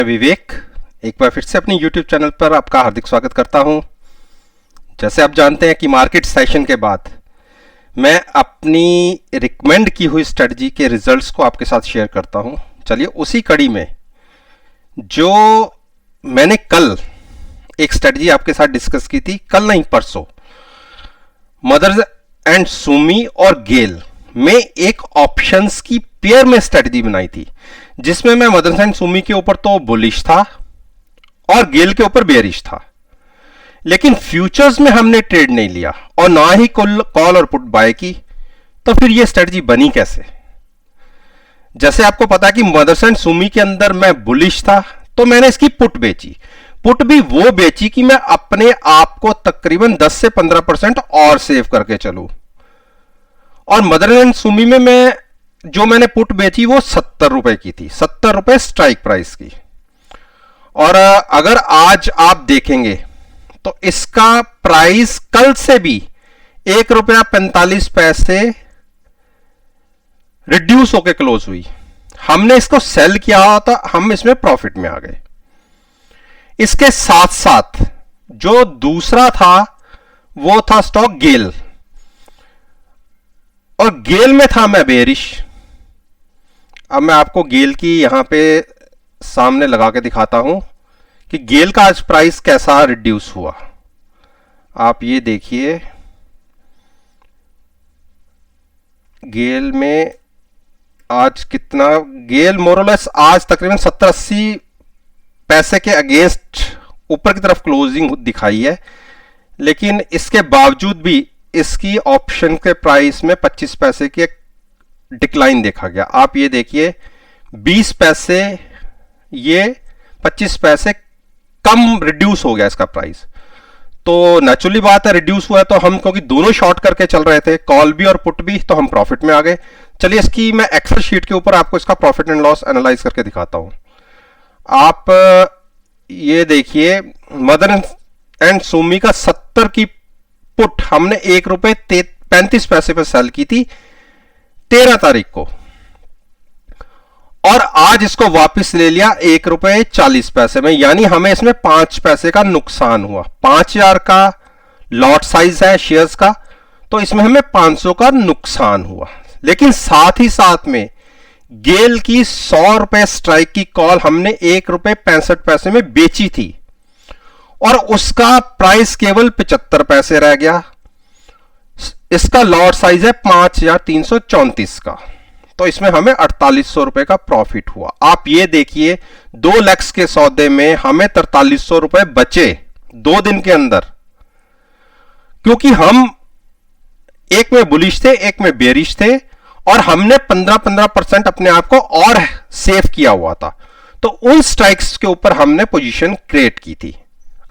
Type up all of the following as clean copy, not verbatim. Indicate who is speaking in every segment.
Speaker 1: विवेक एक बार फिर से अपनी YouTube चैनल पर आपका हार्दिक स्वागत करता हूं। जैसे आप जानते हैं कि मार्केट सेशन के बाद मैं अपनी रिकमेंड की हुई स्ट्रेटजी के रिजल्ट्स को आपके साथ शेयर करता हूं। चलिए उसी कड़ी में जो मैंने कल एक स्ट्रेटजी आपके साथ डिस्कस की थी, कल नहीं परसों, मदर्स एंड सुमी और गेल में एक ऑप्शंस की पेयर में स्ट्रेटजी बनाई थी, जिसमें मैं मदर्स एंड सुमी के ऊपर तो बुलिश था और गेल के ऊपर बेयरिश था। लेकिन फ्यूचर्स में हमने ट्रेड नहीं लिया और ना ही कॉल और पुट बाय की, तो फिर यह स्ट्रेटजी बनी कैसे? जैसे आपको पता है कि मदर्स एंड सुमी के अंदर मैं बुलिश था, तो मैंने इसकी पुट बेची। पुट भी वो बेची कि मैं अपने आप को तकरीबन 10 से 15% और सेव करके चलूं। और मदर एंड सुमी में मैंने पुट बेची वो 70 रुपए की थी, 70 रुपए स्ट्राइक प्राइस की। और अगर आज आप देखेंगे तो इसका प्राइस कल से भी ₹1.45 रिड्यूस होकर क्लोज हुई। हमने इसको सेल किया था, हम इसमें प्रॉफिट में आ गए। इसके साथ साथ जो दूसरा था वो था स्टॉक गेल, और गेल में था मैं बेरिश। अब मैं आपको गेल की यहां पे सामने लगा के दिखाता हूं कि गेल का आज प्राइस कैसा रिड्यूस हुआ। आप ये देखिए, गेल में आज कितना, गेल मोरलेस आज तकरीबन 70-80 पैसे के अगेंस्ट ऊपर की तरफ क्लोजिंग दिखाई है। लेकिन इसके बावजूद भी इसकी ऑप्शन के प्राइस में 25 पैसे की डिक्लाइन देखा गया। आप ये देखिए, 20 पैसे, ये 25 पैसे कम रिड्यूस हो गया इसका प्राइस। तो नेचुरली बात है, रिड्यूस हुआ है तो हम, क्योंकि दोनों शॉर्ट करके चल रहे थे, कॉल भी और पुट भी, तो हम प्रॉफिट में आ गए। चलिए इसकी मैं एक्सेल शीट के ऊपर आपको इसका प्रॉफिट एंड लॉस एनालाइज करके दिखाता हूं। आप ये देखिए, मदर एंड सुमी का 70 की पुट हमने ₹1.35 पर सेल की थी 13 तारीख को, और आज इसको वापस ले लिया ₹1.40 में, यानी हमें इसमें 5 पैसे का नुकसान हुआ। 5000 का लॉट साइज है शेयर्स का, तो इसमें हमें 500 का नुकसान हुआ। लेकिन साथ ही साथ में गेल की ₹100 स्ट्राइक की कॉल हमने ₹1.65 में बेची थी, और उसका प्राइस केवल 75 पैसे रह गया। इसका लॉट साइज है 5334 का, तो इसमें हमें ₹4800 का प्रॉफिट हुआ। आप ये देखिए, 2 लैक्स के सौदे में हमें ₹4300 बचे 2 दिन के अंदर, क्योंकि हम एक में बुलिश थे, एक में बेरिश थे, और हमने 15% अपने आप को और सेव किया हुआ था। तो उन स्ट्राइक्स के ऊपर हमने पोजीशन क्रिएट की थी।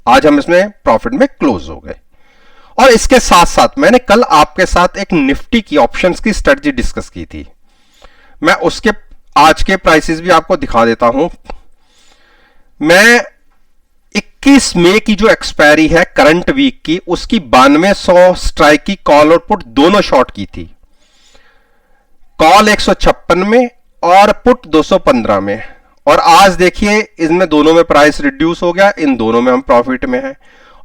Speaker 1: आज हम इसमें प्रॉफिट में क्लोज हो गए। और इसके साथ साथ मैंने कल आपके साथ एक निफ्टी की ऑप्शंस की स्ट्रेटजी डिस्कस की थी। मैं उसके आज के प्राइसेस भी आपको दिखा देता हूं। मैं 21 मई की जो एक्सपायरी है करंट वीक की, उसकी 9200 स्ट्राइक की कॉल और पुट दोनों शॉर्ट की थी। कॉल 156 में और पुट 215 में। और आज देखिए, इनमें दोनों में प्राइस रिड्यूस हो गया, इन दोनों में हम प्रॉफिट में हैं।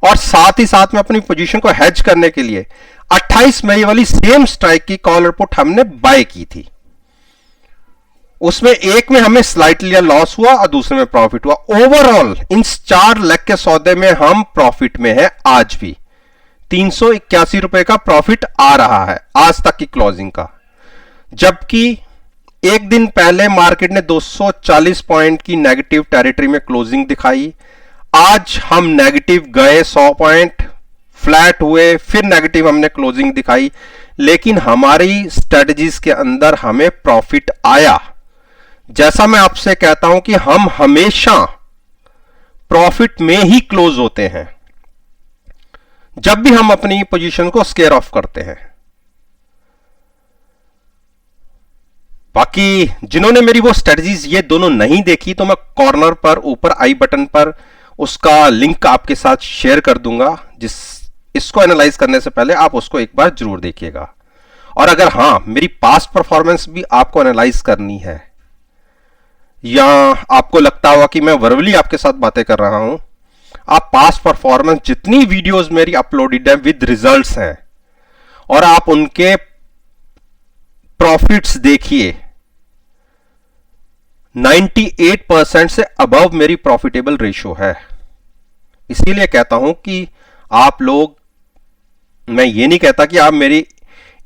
Speaker 1: और साथ ही साथ में अपनी पोजीशन को हेज करने के लिए 28 मई वाली सेम स्ट्राइक की कॉल और पुट हमने बाय की थी। उसमें एक में हमें स्लाइटली लॉस हुआ और दूसरे में प्रॉफिट हुआ। ओवरऑल इन 4 लाख के सौदे में हम प्रॉफिट में हैं। आज भी ₹381 का प्रॉफिट आ रहा है आज तक की क्लोजिंग का, जबकि एक दिन पहले मार्केट ने 240 पॉइंट की नेगेटिव टेरिटरी में क्लोजिंग दिखाई। आज हम नेगेटिव गए, 100 पॉइंट फ्लैट हुए, फिर नेगेटिव हमने क्लोजिंग दिखाई, लेकिन हमारी स्ट्रेटजीज के अंदर हमें प्रॉफिट आया। जैसा मैं आपसे कहता हूं कि हम हमेशा प्रॉफिट में ही क्लोज होते हैं जब भी हम अपनी पोजीशन को स्केयर ऑफ करते हैं। बाकी जिन्होंने मेरी वो स्ट्रेटजीज ये दोनों नहीं देखी, तो मैं कॉर्नर पर ऊपर आई बटन पर उसका लिंक आपके साथ शेयर कर दूंगा, इसको एनालाइज करने से पहले आप उसको एक बार जरूर देखिएगा। और अगर हां, मेरी पास्ट परफॉर्मेंस भी आपको एनालाइज करनी है, या आपको लगता होगा कि मैं वर्बली आपके साथ बातें कर रहा हूं, आप पास्ट परफॉर्मेंस जितनी वीडियोस मेरी अपलोडेड है विद रिजल्ट्स हैं और आप उनके प्रॉफिट्स देखिए, 98% से अबव मेरी प्रॉफिटेबल रेशियो है। इसीलिए कहता हूं कि आप लोग, मैं ये नहीं कहता कि आप मेरी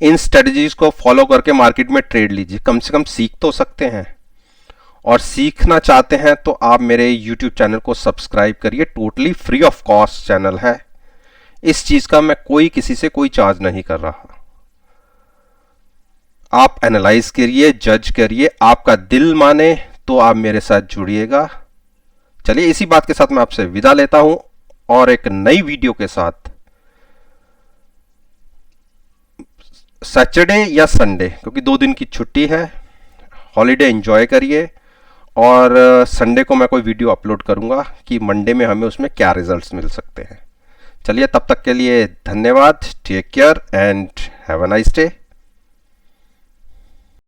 Speaker 1: इन स्ट्रेटजीज को फॉलो करके मार्केट में ट्रेड लीजिए, कम से कम सीख तो सकते हैं। और सीखना चाहते हैं तो आप मेरे YouTube चैनल को सब्सक्राइब करिए, totally free of cost channel है। इस चीज का मैं किसी से कोई चार्ज नहीं कर रहा। आप एनालाइज करिए, जज करिए, आपका दिल माने तो आप मेरे साथ जुड़िएगा। चलिए इसी बात के साथ मैं आपसे विदा लेता हूं और एक नई वीडियो के साथ सैटरडे या संडे, क्योंकि 2 दिन की छुट्टी है, हॉलीडे एंजॉय करिए। और संडे को मैं कोई वीडियो अपलोड करूंगा कि मंडे में हमें उसमें क्या रिजल्ट्स मिल सकते हैं। चलिए तब तक के लिए धन्यवाद, take care and have a nice day.